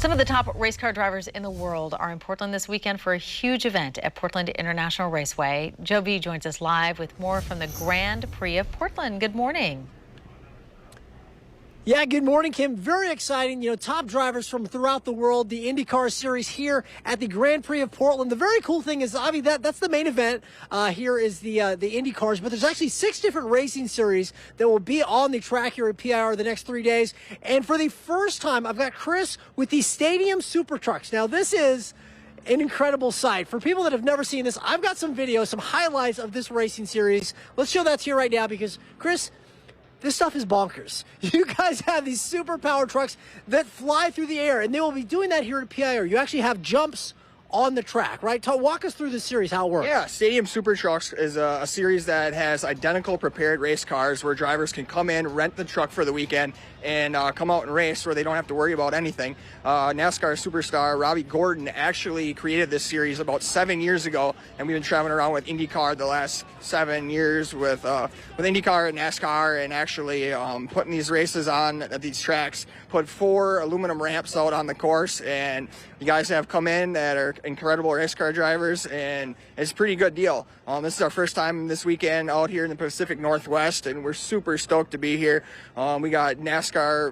Some of the top race car drivers in the world are in Portland this weekend for a huge event at Portland International Raceway. Joe V joins us live with more from the Grand Prix of Portland. Good morning. Yeah, good morning, Kim. Very exciting. You know, top drivers from throughout the world, the IndyCar series here at the Grand Prix of Portland. The very cool thing is, Avi, that's the main event. Here is the IndyCars, but there's actually 6 different racing series that will be on the track here at PIR the next 3 days. And for the first time, I've got Chris with the Stadium Super Trucks. Now, this is an incredible sight. For people that have never seen this, I've got some videos, some highlights of this racing series. Let's show that to you right now because, Chris, this stuff is bonkers. You guys have these super powered trucks that fly through the air, and they will be doing that here at PIR. You actually have jumps on the track, right? Walk us through this series, how it works. Yeah, Stadium Super Trucks is a series that has identical prepared race cars where drivers can come in, rent the truck for the weekend, and come out and race where they don't have to worry about anything. NASCAR superstar Robbie Gordon actually created this series about 7 years ago, and we've been traveling around with IndyCar the last 7 years with IndyCar and NASCAR, and actually putting these races on at these tracks. Put 4 aluminum ramps out on the course, and you guys have come in that are incredible race car drivers, and it's a pretty good deal. This is our first time this weekend out here in the Pacific Northwest, and we're super stoked to be here. We got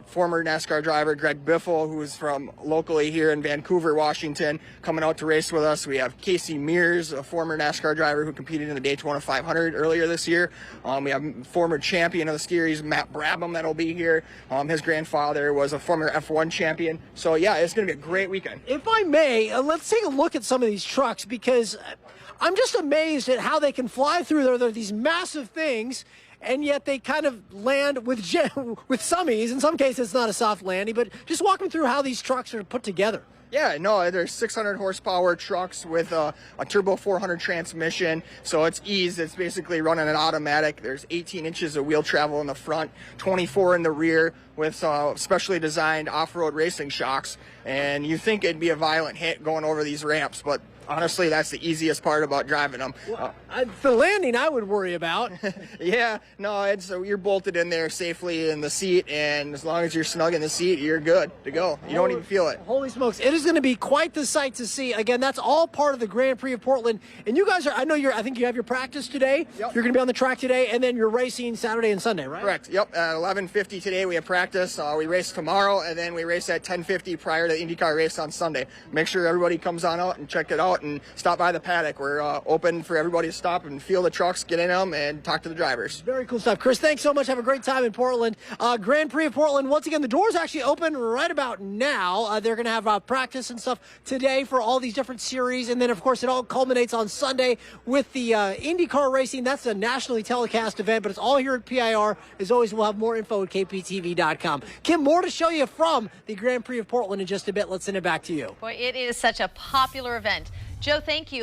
former NASCAR driver Greg Biffle, who's from locally here in Vancouver, Washington, coming out to race with us. We have Casey Mears, a former NASCAR driver who competed in the Daytona 500 earlier this year. We have former champion of the series, Matt Brabham, that'll be here. His grandfather was a former F1 champion. So yeah, it's going to be a great weekend. If I may, let's take a look at some of these trucks because I'm just amazed at how they can fly through there. They're these massive things, and yet they kind of land with some ease. In some cases, it's not a soft landing, but just walk me through how these trucks are put together. Yeah, no, they're 600 horsepower trucks with a turbo 400 transmission, so it's ease. It's basically running an automatic. There's 18 inches of wheel travel in the front, 24 in the rear with specially designed off-road racing shocks. And you think it'd be a violent hit going over these ramps, but honestly, that's the easiest part about driving them. The landing I would worry about. Yeah, no, you're bolted in there safely in the seat, and as long as you're snug in the seat, you're good to go. You don't even feel it. Holy smokes. It is going to be quite the sight to see. Again, that's all part of the Grand Prix of Portland. And you guys I think you have your practice today. Yep. You're going to be on the track today, and then you're racing Saturday and Sunday, right? Correct. Yep. At 11:50 today, we have practice. We race tomorrow, and then we race at 10:50 prior to the IndyCar race on Sunday. Make sure everybody comes on out and check it out and stop by the paddock. We're open for everybody to stop and feel the trucks, get in them, and talk to the drivers. Very cool stuff. Chris, thanks so much. Have a great time in Portland. Grand Prix of Portland, once again, the doors actually open right about now. They're going to have practice and stuff today for all these different series, and then, of course, it all culminates on Sunday with the IndyCar racing. That's a nationally telecast event, but it's all here at PIR. As always, we'll have more info at kptv.com. Kim, more to show you from the Grand Prix of Portland in just a bit. Let's send it back to you. Boy, it is such a popular event. Joe, thank you.